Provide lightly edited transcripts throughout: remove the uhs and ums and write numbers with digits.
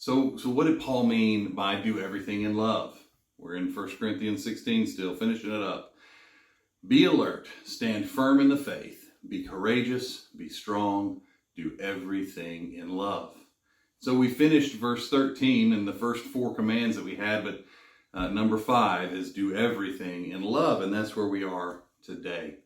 So what did Paul mean by do everything in love? We're in 1 Corinthians 16 still, finishing it up. Be alert, stand firm in the faith, be courageous, be strong, do everything in love. So we finished verse 13 and the first four commands that we had, but number 5 is do everything in love, and that's where we are today.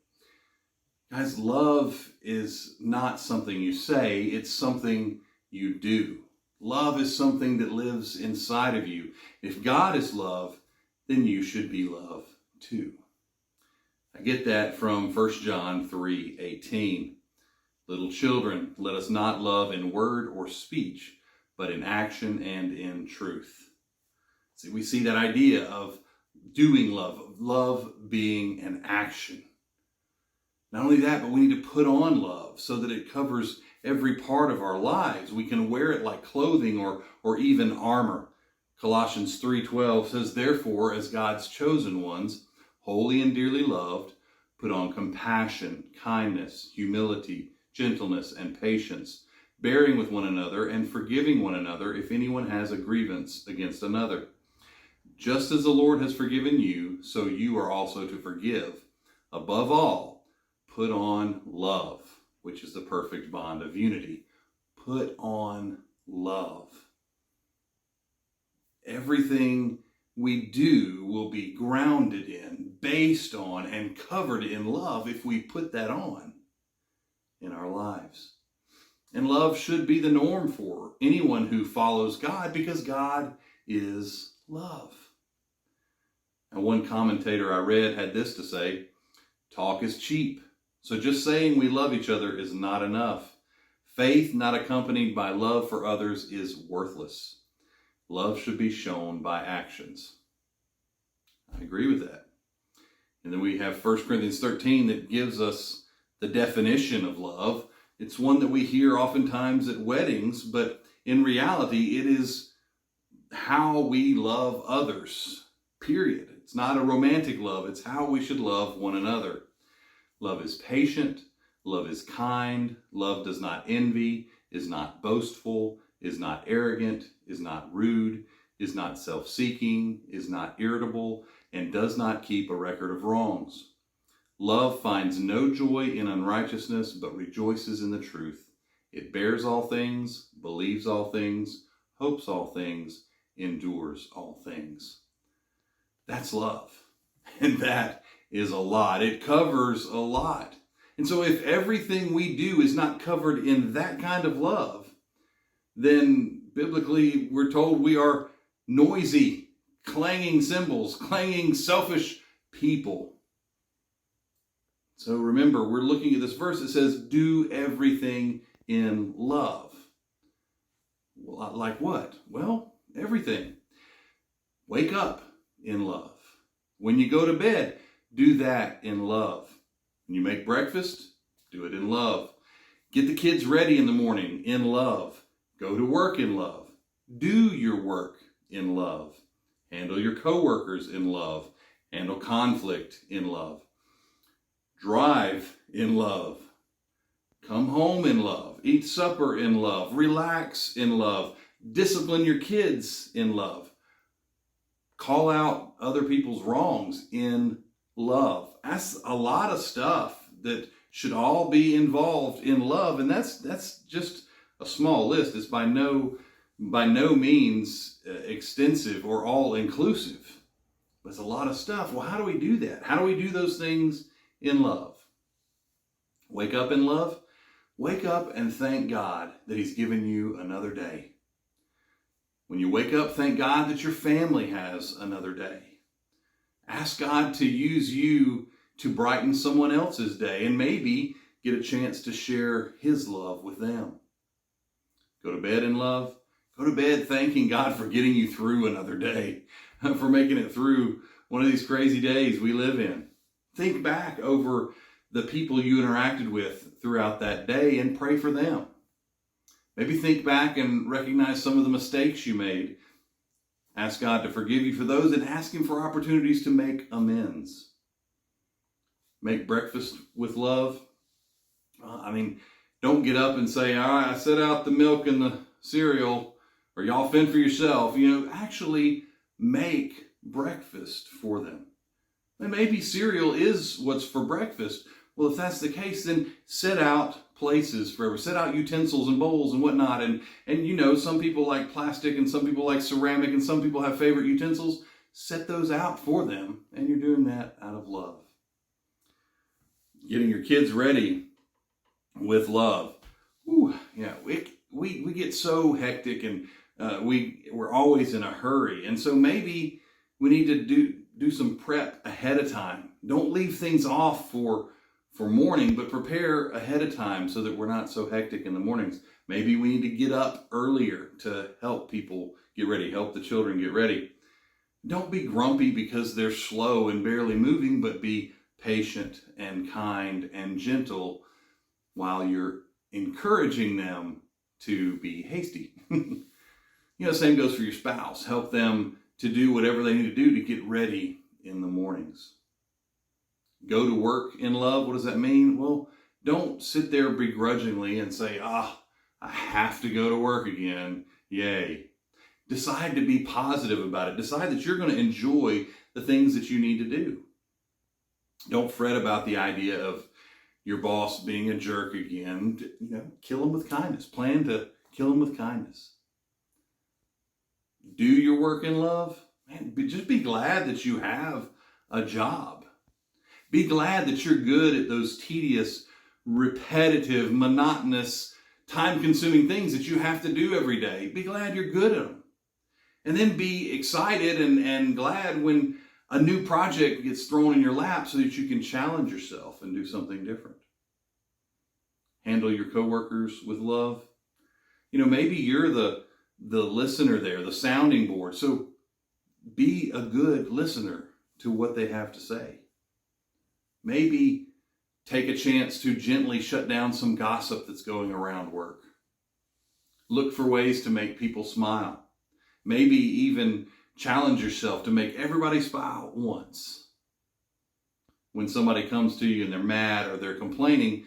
Guys, love is not something you say, it's something you do. Love is something that lives inside of you. If God is love, then you should be love too. I get that from 1 John 3:18. Little children, let us not love in word or speech, but in action and in truth. See, we see that idea of doing love, of love being an action. Not only that, but we need to put on love so that it covers every part of our lives. We can wear it like clothing or even armor. Colossians 3:12 says, therefore, as God's chosen ones, holy and dearly loved, put on compassion, kindness, humility, gentleness, and patience, bearing with one another and forgiving one another if anyone has a grievance against another. Just as the Lord has forgiven you, so you are also to forgive. Above all, put on love, which is the perfect bond of unity. Put on love. Everything we do will be grounded in, based on, and covered in love if we put that on in our lives. And love should be the norm for anyone who follows God, because God is love. And one commentator I read had this to say, talk is cheap. So just saying we love each other is not enough. Faith not accompanied by love for others is worthless. Love should be shown by actions. I agree with that. And then we have 1 Corinthians 13 that gives us the definition of love. It's one that we hear oftentimes at weddings, but in reality, it is how we love others, period. It's not a romantic love. It's how we should love one another. Love is patient. Love is kind. Love does not envy, is not boastful, is not arrogant, is not rude, is not self-seeking, is not irritable, and does not keep a record of wrongs. Love finds no joy in unrighteousness, but rejoices in the truth. It bears all things, believes all things, hopes all things, endures all things. That's love. And that is a lot. It covers a lot. And so if everything we do is not covered in that kind of love, then biblically we're told we are noisy, clanging cymbals, clanging selfish people. So remember, we're looking at this verse that says, do everything in love. Well, like what? Well, everything. Wake up in love. When you go to bed, do that in love. When you make breakfast, do it in love. Get the kids ready in the morning in love. Go to work in love. Do your work in love. Handle your coworkers in love. Handle conflict in love. Drive in love. Come home in love. Eat supper in love. Relax in love. Discipline your kids in love. Call out other people's wrongs in love. That's a lot of stuff that should all be involved in love, and that's just a small list. It's by no means extensive or all inclusive. But it's a lot of stuff. Well, how do we do that? How do we do those things in love? Wake up in love. Wake up and thank God that He's given you another day. When you wake up, thank God that your family has another day. Ask God to use you to brighten someone else's day and maybe get a chance to share His love with them. Go to bed in love. Go to bed thanking God for getting you through another day, for making it through one of these crazy days we live in. Think back over the people you interacted with throughout that day and pray for them. Maybe think back and recognize some of the mistakes you made. Ask God to forgive you for those and ask Him for opportunities to make amends. Make breakfast with love. Don't get up and say, all right, I set out the milk and the cereal or y'all fend for yourself. Actually make breakfast for them. And maybe cereal is what's for breakfast. Well, if that's the case, then set out places set out utensils and bowls and whatnot. And some people like plastic and some people like ceramic and some people have favorite utensils. Set those out for them, and you're doing that out of love. Getting your kids ready with love. We get so hectic, and we're always in a hurry. And so maybe we need to do some prep ahead of time. Don't leave things off for morning, but prepare ahead of time so that we're not so hectic in the mornings. Maybe we need to get up earlier to help people get ready, help the children get ready. Don't be grumpy because they're slow and barely moving, but be patient and kind and gentle while you're encouraging them to be hasty. Same goes for your spouse. Help them to do whatever they need to do to get ready in the mornings. Go to work in love. What does that mean? Well, don't sit there begrudgingly and say, I have to go to work again. Yay. Decide to be positive about it. Decide that you're going to enjoy the things that you need to do. Don't fret about the idea of your boss being a jerk again. Kill him with kindness. Plan to kill him with kindness. Do your work in love. Man, just be glad that you have a job. Be glad that you're good at those tedious, repetitive, monotonous, time-consuming things that you have to do every day. Be glad you're good at them. And then be excited and glad when a new project gets thrown in your lap so that you can challenge yourself and do something different. Handle your coworkers with love. Maybe you're the listener there, the sounding board. So be a good listener to what they have to say. Maybe take a chance to gently shut down some gossip that's going around work. Look for ways to make people smile. Maybe even challenge yourself to make everybody smile once. When somebody comes to you and they're mad or they're complaining,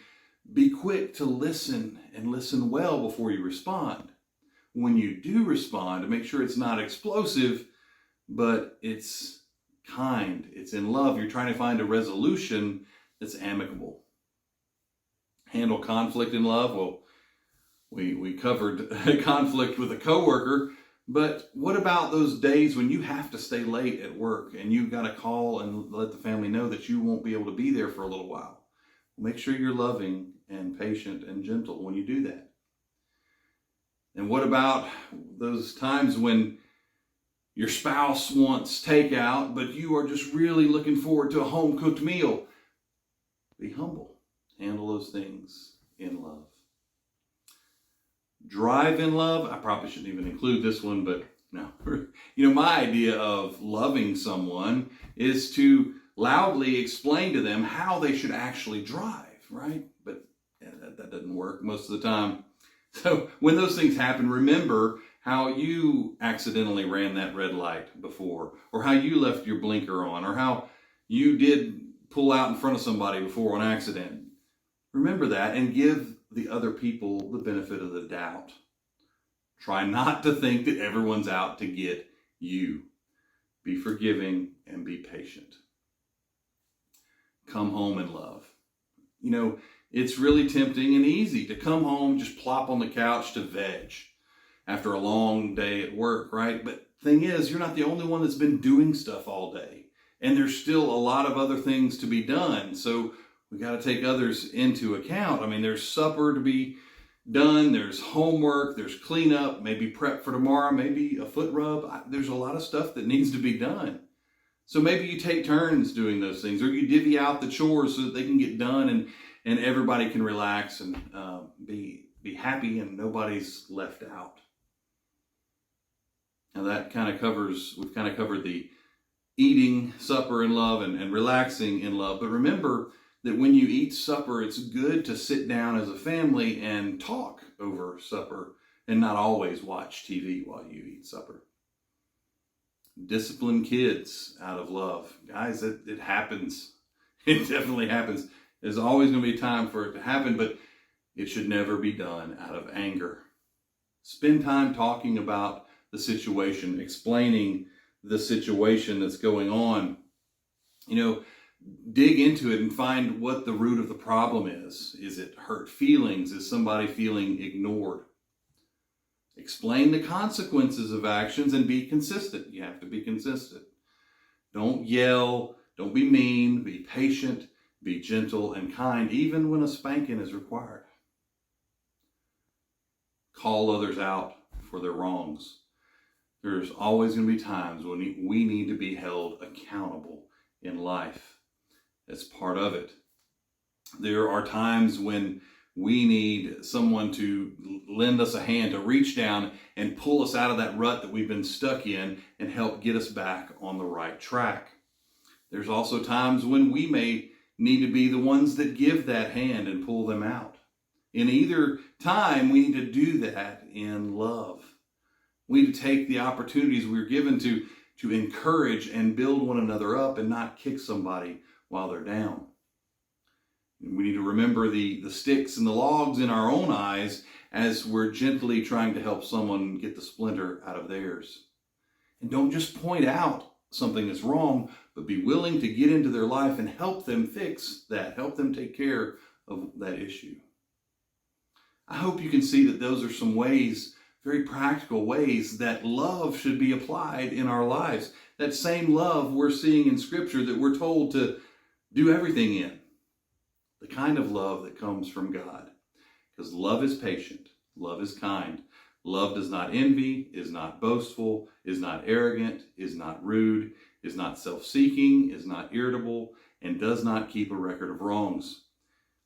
be quick to listen and listen well before you respond. When you do respond, to make sure it's not explosive, but it's kind, it's in love. You're trying to find a resolution that's amicable. Handle conflict in love. Well, we covered conflict with a coworker, but what about those days when you have to stay late at work and you've got to call and let the family know that you won't be able to be there for a little while? Make sure you're loving and patient and gentle when you do that. And what about those times when your spouse wants takeout, but you are just really looking forward to a home-cooked meal? Be humble. Handle those things in love. Drive in love. I probably shouldn't even include this one, but no. My idea of loving someone is to loudly explain to them how they should actually drive, right? But that doesn't work most of the time. So when those things happen, remember how you accidentally ran that red light before, or how you left your blinker on, or how you did pull out in front of somebody before on accident. Remember that and give the other people the benefit of the doubt. Try not to think that everyone's out to get you. Be forgiving and be patient. Come home in love. It's really tempting and easy to come home, just plop on the couch to veg after a long day at work, right? But thing is, you're not the only one that's been doing stuff all day. And there's still a lot of other things to be done. So we got to take others into account. There's supper to be done. There's homework. There's cleanup, maybe prep for tomorrow, maybe a foot rub. There's a lot of stuff that needs to be done. So maybe you take turns doing those things, or you divvy out the chores so that they can get done and everybody can relax and be happy and nobody's left out. Now that we've kind of covered the eating supper in love and relaxing in love. But remember that when you eat supper, it's good to sit down as a family and talk over supper and not always watch TV while you eat supper. Discipline kids out of love. Guys, it happens. It definitely happens. There's always going to be time for it to happen, but it should never be done out of anger. Spend time talking about the situation, explaining the situation that's going on. Dig into it and find what the root of the problem is. Is it hurt feelings? Is somebody feeling ignored? Explain the consequences of actions and be consistent. You have to be consistent. Don't yell. Don't be mean. Be patient. Be gentle and kind, even when a spanking is required. Call others out for their wrongs. There's always going to be times when we need to be held accountable in life. That's part of it. There are times when we need someone to lend us a hand, to reach down and pull us out of that rut that we've been stuck in and help get us back on the right track. There's also times when we may need to be the ones that give that hand and pull them out. In either time, we need to do that in love. We need to take the opportunities we're given to encourage and build one another up and not kick somebody while they're down. We need to remember the sticks and the logs in our own eyes as we're gently trying to help someone get the splinter out of theirs. And don't just point out something that's wrong, but be willing to get into their life and help them fix that, help them take care of that issue. I hope you can see that those are some ways, very practical ways, that love should be applied in our lives. That same love we're seeing in Scripture that we're told to do everything in. The kind of love that comes from God. Because love is patient. Love is kind. Love does not envy, is not boastful, is not arrogant, is not rude, is not self-seeking, is not irritable, and does not keep a record of wrongs.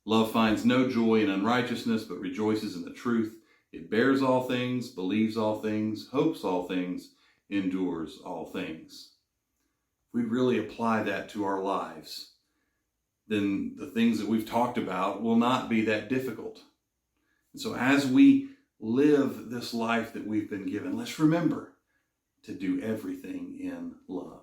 Love finds no joy in unrighteousness, but rejoices in the truth. It bears all things, believes all things, hopes all things, endures all things. If we really apply that to our lives, then the things that we've talked about will not be that difficult. And so as we live this life that we've been given, let's remember to do everything in love.